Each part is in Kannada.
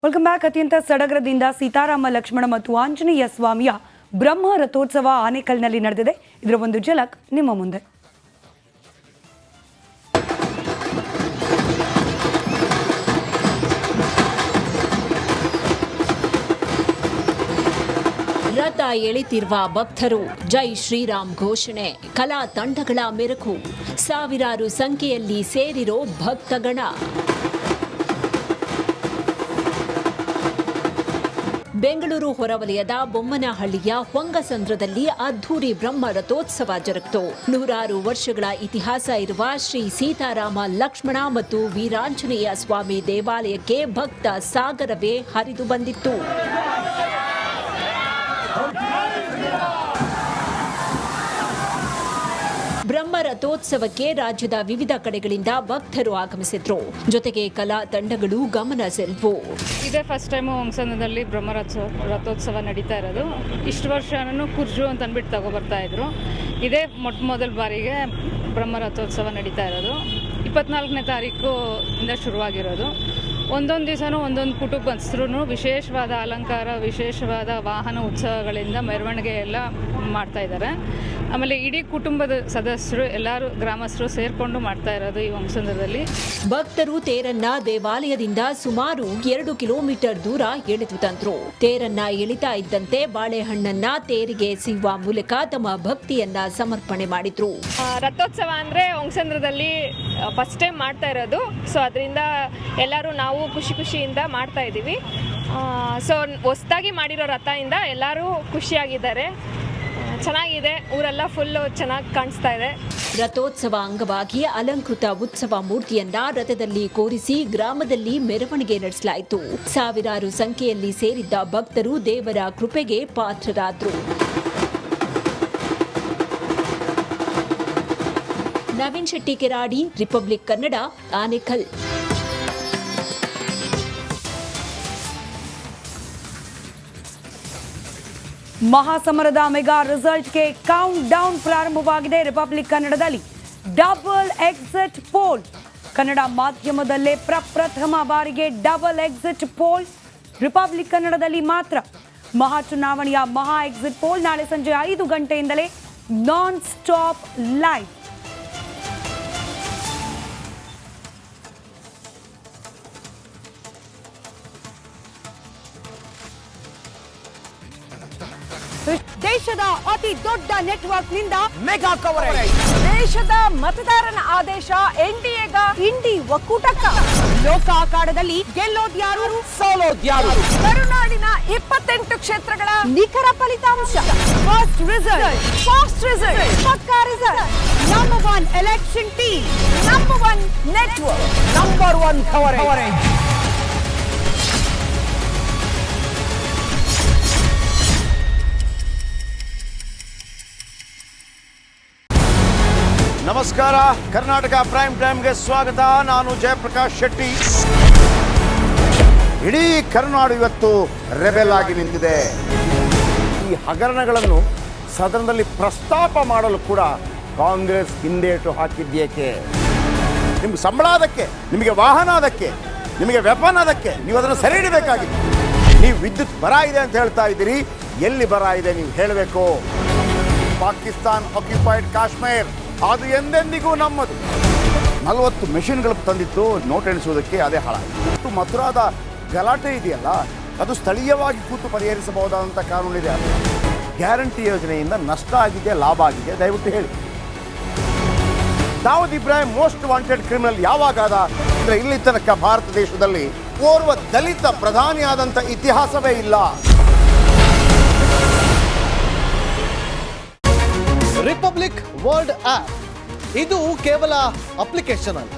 Welcome back. ಅತ್ಯಂತ ಸಡಗರದಿಂದ ಸೀತಾರಾಮ ಲಕ್ಷ್ಮಣ ಮತ್ತು ಆಂಜನೇಯ ಸ್ವಾಮಿಯ ಬ್ರಹ್ಮ ರಥೋತ್ಸವ ಆನೇಕಲ್ನಲ್ಲಿ ನಡೆದಿದೆ. ಇದರ ಒಂದು ಝಲಕ್ ನಿಮ್ಮ ಮುಂದೆ. ರಥ ಎಳೆತಿರುವ ಭಕ್ತರು, ಜೈ ಶ್ರೀರಾಮ್ ಘೋಷಣೆ, ಕಲಾ ತಂಡಗಳ ಮೆರುಕು, ಸಾವಿರಾರು ಸಂಖ್ಯೆಯಲ್ಲಿ ಸೇರಿರೋ ಭಕ್ತಗಣ. ಬೆಂಗಳೂರು ಹೊರವಲಯದ ಬೊಮ್ಮನಹಳ್ಳಿಯ ಹೊಂಗಸಂದ್ರದಲ್ಲಿ ಅದ್ಧೂರಿ ಬ್ರಹ್ಮ ರಥೋತ್ಸವ ಜರುಗಿತು. 100 ವರ್ಷಗಳ ಇತಿಹಾಸ ಇರುವ ಶ್ರೀ ಸೀತಾರಾಮ ಲಕ್ಷ್ಮಣ ಮತ್ತು ವೀರಾಂಜನೇಯ ಸ್ವಾಮಿ ದೇವಾಲಯಕ್ಕೆ ಭಕ್ತ ಸಾಗರವೇ ಹರಿದು ಬಂದಿತ್ತು. ಬ್ರಹ್ಮ ರಥೋತ್ಸವಕ್ಕೆ ರಾಜ್ಯದ ವಿವಿಧ ಕಡೆಗಳಿಂದ ಭಕ್ತರು ಆಗಮಿಸಿದ್ರು. ಜೊತೆಗೆ ಕಲಾ ತಂಡಗಳು ಗಮನ ಸೆಳೆದವು. ಇದೇ ಫಸ್ಟ್ ಟೈಮು ಹೊಂಗಸಂದ್ರದಲ್ಲಿ ಬ್ರಹ್ಮ ರಥೋತ್ಸವ ನಡೀತಾ ಇರೋದು. ಇಷ್ಟು ವರ್ಷನೂ ಕುರ್ಜು ಅಂತ ಅಂದ್ಬಿಟ್ಟು ತಗೊಬರ್ತಾ ಇದ್ರು. ಇದೇ ಮೊದಲ ಬಾರಿಗೆ ಬ್ರಹ್ಮ ರಥೋತ್ಸವ ನಡೀತಾ ಇರೋದು. 24ನೇ ತಾರೀಕು ಇಂದ ಶುರುವಾಗಿರೋದು. ಒಂದೊಂದು ದಿವಸನೂ ಒಂದೊಂದು ಕುಟುಂಬಸ್ಥರು ವಿಶೇಷವಾದ ಅಲಂಕಾರ, ವಿಶೇಷವಾದ ವಾಹನ ಉತ್ಸವಗಳಿಂದ ಮೆರವಣಿಗೆ ಎಲ್ಲ ಮಾಡ್ತಾ ಇದ್ದಾರೆ. ಆಮೇಲೆ ಇಡೀ ಕುಟುಂಬದ ಸದಸ್ಯರು ಎಲ್ಲರೂ ಗ್ರಾಮಸ್ಥರು ಸೇರ್ಕೊಂಡು ಮಾಡ್ತಾ ಇರೋದು ಈ ಹೊಂಗಸಂದ್ರದಲ್ಲಿ. ಭಕ್ತರು ತೇರನ್ನ ದೇವಾಲಯದಿಂದ ಸುಮಾರು 2 ಕಿಲೋಮೀಟರ್ ದೂರ ಎಳೆದು ತಂದ್ರು. ತೇರನ್ನ ಎಳಿತಾ ಇದ್ದಂತೆ ಬಾಳೆಹಣ್ಣನ್ನ ತೇರಿಗೆ ಎಸೆಯುವ ಮೂಲಕ ತಮ್ಮ ಭಕ್ತಿಯನ್ನ ಸಮರ್ಪಣೆ ಮಾಡಿದ್ರು. ರಥೋತ್ಸವ ಅಂದ್ರೆ ಹೊಂಗಸಂದ್ರದಲ್ಲಿ ಫಸ್ಟ್ ಟೈಮ್ ಮಾಡ್ತಾ ಇರೋದು. ಸೊ ಅದರಿಂದ ಎಲ್ಲರೂ ನಾವು ಖುಷಿಯಿಂದ ಮಾಡ್ತಾ ಇದ್ದೀವಿ. ಸೊ ಹೊಸದಾಗಿ ಮಾಡಿರೋ ರಥದಿಂದ ಎಲ್ಲರೂ ಖುಷಿಯಾಗಿದ್ದಾರೆ. ಚೆನ್ನಾಗಿದೆ, ಊರೆಲ್ಲ ಫುಲ್ಲು ಚೆನ್ನಾಗಿ ಕಾಣಿಸ್ತಾ ಇದೆ. ರಥೋತ್ಸವ ಅಂಗವಾಗಿ ಅಲಂಕೃತ ಉತ್ಸವ ಮೂರ್ತಿಯನ್ನ ರಥದಲ್ಲಿ ಕೂರಿಸಿ ಗ್ರಾಮದಲ್ಲಿ ಮೆರವಣಿಗೆ ನಡೆಸಲಾಯಿತು. ಸಾವಿರಾರು ಸಂಖ್ಯೆಯಲ್ಲಿ ಸೇರಿದ್ದ ಭಕ್ತರು ದೇವರ ಕೃಪೆಗೆ ಪಾತ್ರರಾದರು. ನವೀನ್ ಶೆಟ್ಟಿ ಕೆರಾಡಿ, ರಿಪಬ್ಲಿಕ್ ಕನ್ನಡ, ಆನೇಕಲ್. ಮಹಾಸಮರದ ಮೆಗಾ ರಿಸಲ್ಟ್ಗೆ ಕೌಂಟ್ ಡೌನ್ ಪ್ರಾರಂಭವಾಗಿದೆ. ರಿಪಬ್ಲಿಕ್ ಕನ್ನಡದಲ್ಲಿ ಡಬಲ್ ಎಕ್ಸಿಟ್ ಪೋಲ್. ಕನ್ನಡ ಮಾಧ್ಯಮದಲ್ಲೇ ಪ್ರಪ್ರಥಮ ಬಾರಿಗೆ ಡಬಲ್ ಎಕ್ಸಿಟ್ ಪೋಲ್ ರಿಪಬ್ಲಿಕ್ ಕನ್ನಡದಲ್ಲಿ ಮಾತ್ರ. ಮಹಾ ಚುನಾವಣೆಯ ಮಹಾ ಎಕ್ಸಿಟ್ ಪೋಲ್ ನಾಳೆ ಸಂಜೆ 5 ಗಂಟೆಯಿಂದಲೇ ನಾನ್ ಸ್ಟಾಪ್ ಲೈವ್. ದೇಶದ ಅತಿ ದೊಡ್ಡ ನೆಟ್ವರ್ಕ್ ನಿಂದ ಮೆಗಾ ಕವರೇಜ್. ದೇಶದ ಮತದಾರನ ಆದೇಶ ಎನ್ಡಿಎಗ, ಇಂಡಿ ಒಕ್ಕೂಟಕ್ಕ. ಲೋಕ ಅಖಾಡದಲ್ಲಿ ಗೆಲ್ಲೋದ್ಯಾರು, ಸೋಲೋದ್ಯಾರು. ಕರುನಾಡಿನ 28 ಕ್ಷೇತ್ರಗಳ ನಿಖರ ಫಲಿತಾಂಶ. ಫಾಸ್ಟ್ ರಿಸಲ್ಟ್, ಪಕ್ಕಾ result. Number 1 election team, number 1 network, number 1 coverage. ನಮಸ್ಕಾರ, ಕರ್ನಾಟಕ ಪ್ರೈಮ್ ಟೈಮ್ಗೆ ಸ್ವಾಗತ. ನಾನು ಜಯಪ್ರಕಾಶ್ ಶೆಟ್ಟಿ. ಇಡೀ ಕರ್ನಾಡು ಇವತ್ತು ರೆಬೆಲ್ ಆಗಿ ನಿಂತಿದೆ. ಈ ಹಗರಣಗಳನ್ನು ಸದನದಲ್ಲಿ ಪ್ರಸ್ತಾಪ ಮಾಡಲು ಕೂಡ ಕಾಂಗ್ರೆಸ್ ಹಿಂದೇಟು ಹಾಕಿದ್ದೇಕೆ? ನಿಮ್ಗೆ ಸಂಬಳ ಅದಕ್ಕೆ, ನಿಮಗೆ ವಾಹನ ಅದಕ್ಕೆ, ನಿಮಗೆ ವೆಪನ್ ಅದಕ್ಕೆ. ನೀವು ಅದನ್ನು ಸೆರೆ ಹಿಡಿಬೇಕಾಗಿತ್ತು. ನೀವು ವಿದ್ಯುತ್ ಬರ ಇದೆ ಅಂತ ಹೇಳ್ತಾ ಇದ್ದೀರಿ. ಎಲ್ಲಿ ಬರ ಇದೆ ನೀವು ಹೇಳಬೇಕು. ಪಾಕಿಸ್ತಾನ್ ಆಕ್ಯುಪೈಡ್ ಕಾಶ್ಮೀರ್ ಅದು ಎಂದೆಂದಿಗೂ ನಮ್ಮದು. 40 ಮೆಷಿನ್ಗಳು ತಂದಿತ್ತು ನೋಟ್ ಎಣಿಸುವುದಕ್ಕೆ, ಅದೇ ಹಾಳಾಯಿತು. ಮಥುರಾದ ಗಲಾಟೆ ಇದೆಯಲ್ಲ, ಅದು ಸ್ಥಳೀಯವಾಗಿ ಕೂತು ಪರಿಹರಿಸಬಹುದಾದಂಥ ಕಾನೂನಿದೆ. ಗ್ಯಾರಂಟಿ ಯೋಜನೆಯಿಂದ ನಷ್ಟ ಆಗಿದೆ, ಲಾಭ ಆಗಿದೆ, ದಯವಿಟ್ಟು ಹೇಳಿ. Dawood Ibrahim most wanted criminal ಯಾವಾಗಾದ ಅಂದರೆ ಇಲ್ಲಿ ತನಕ ಭಾರತ ದೇಶದಲ್ಲಿ ಓರ್ವ ದಲಿತ ಪ್ರಧಾನಿಯಾದಂಥ ಇತಿಹಾಸವೇ ಇಲ್ಲ. ರಿಪಬ್ಲಿಕ್ ವರ್ಲ್ಡ್ ಆಪ್ ಇದು ಕೇವಲ ಅಪ್ಲಿಕೇಶನ್ ಅಲ್ಲ,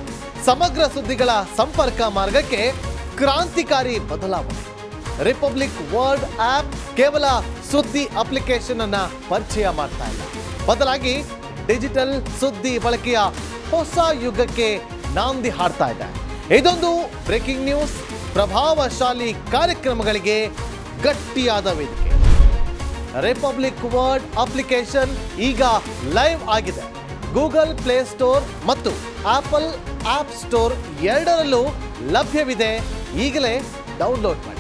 ಸಮಗ್ರ ಸುದ್ದಿಗಳ ಸಂಪರ್ಕ ಮಾರ್ಗಕ್ಕೆ ಕ್ರಾಂತಿಕಾರಿ ಬದಲಾವಣೆ. ರಿಪಬ್ಲಿಕ್ ವರ್ಲ್ಡ್ ಆಪ್ ಕೇವಲ ಸುದ್ದಿ ಅಪ್ಲಿಕೇಶನ್ ಅನ್ನ ಪರಿಚಯ ಮಾಡ್ತಾ ಇಲ್ಲ, ಬದಲಾಗಿ ಡಿಜಿಟಲ್ ಸುದ್ದಿ ಬಳಕೆಯ ಹೊಸ ಯುಗಕ್ಕೆ ನಾಂದಿ ಹಾಡ್ತಾ ಇದೆ. ಇದೊಂದು ಬ್ರೇಕಿಂಗ್ ನ್ಯೂಸ್, ಪ್ರಭಾವಶಾಲಿ ಕಾರ್ಯಕ್ರಮಗಳಿಗೆ ಗಟ್ಟಿಯಾದ ವೇದಿಕೆ. ರಿಪಬ್ಲಿಕ್ ವರ್ಲ್ಡ್ ಅಪ್ಲಿಕೇಶನ್ ಈಗ ಲೈವ್ ಆಗಿದೆ. ಗೂಗಲ್ ಪ್ಲೇ ಸ್ಟೋರ್ ಮತ್ತು ಆಪಲ್ ಆಪ್ ಸ್ಟೋರ್ ಎರಡರಲ್ಲೂ ಲಭ್ಯವಿದೆ. ಈಗಲೇ ಡೌನ್ಲೋಡ್ ಮಾಡಿ.